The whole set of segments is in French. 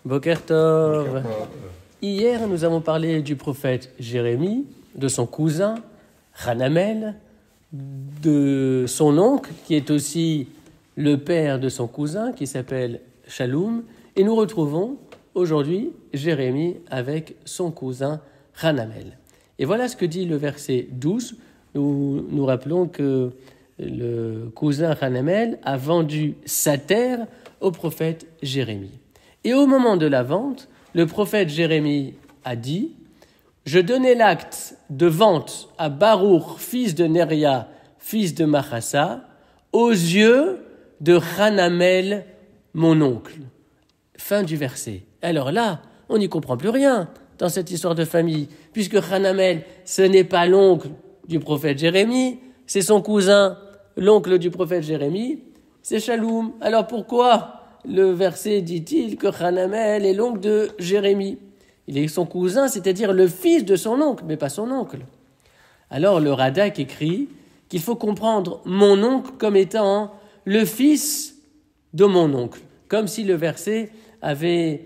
Boker Tov. Hier, nous avons parlé du prophète Jérémie, de son cousin Hanamel, de son oncle, qui est aussi le père de son cousin, qui s'appelle Shaloum. Et nous retrouvons aujourd'hui Jérémie avec son cousin Hanamel. Et voilà ce que dit le verset 12. Nous rappelons que le cousin Hanamel a vendu sa terre au prophète Jérémie. Et au moment de la vente, le prophète Jérémie a dit « Je donnai l'acte de vente à Baruch, fils de Neria, fils de Machassa, aux yeux de Hanamel, mon oncle. » Fin du verset. Alors là, on n'y comprend plus rien dans cette histoire de famille, puisque Hanamel, ce n'est pas l'oncle du prophète Jérémie, c'est son cousin, l'oncle du prophète Jérémie, c'est Shaloum. Alors pourquoi le verset dit-il que Hanamel est l'oncle de Jérémie? Il est son cousin, c'est-à-dire le fils de son oncle, mais pas son oncle. Alors le Radak écrit qu'il faut comprendre mon oncle comme étant le fils de mon oncle, comme si le verset avait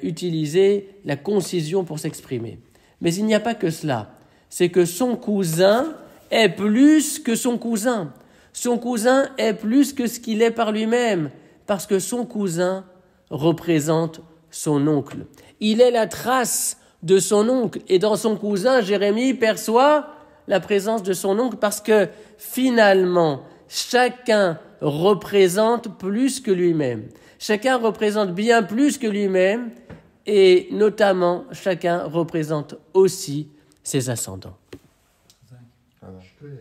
utilisé la concision pour s'exprimer. Mais il n'y a pas que cela, c'est que son cousin est plus que son cousin. Son cousin est plus que ce qu'il est par lui-même, parce que son cousin représente son oncle. Il est la trace de son oncle. Et dans son cousin, Jérémie perçoit la présence de son oncle parce que finalement, chacun représente plus que lui-même. Chacun représente bien plus que lui-même et notamment, chacun représente aussi ses ascendants. Je peux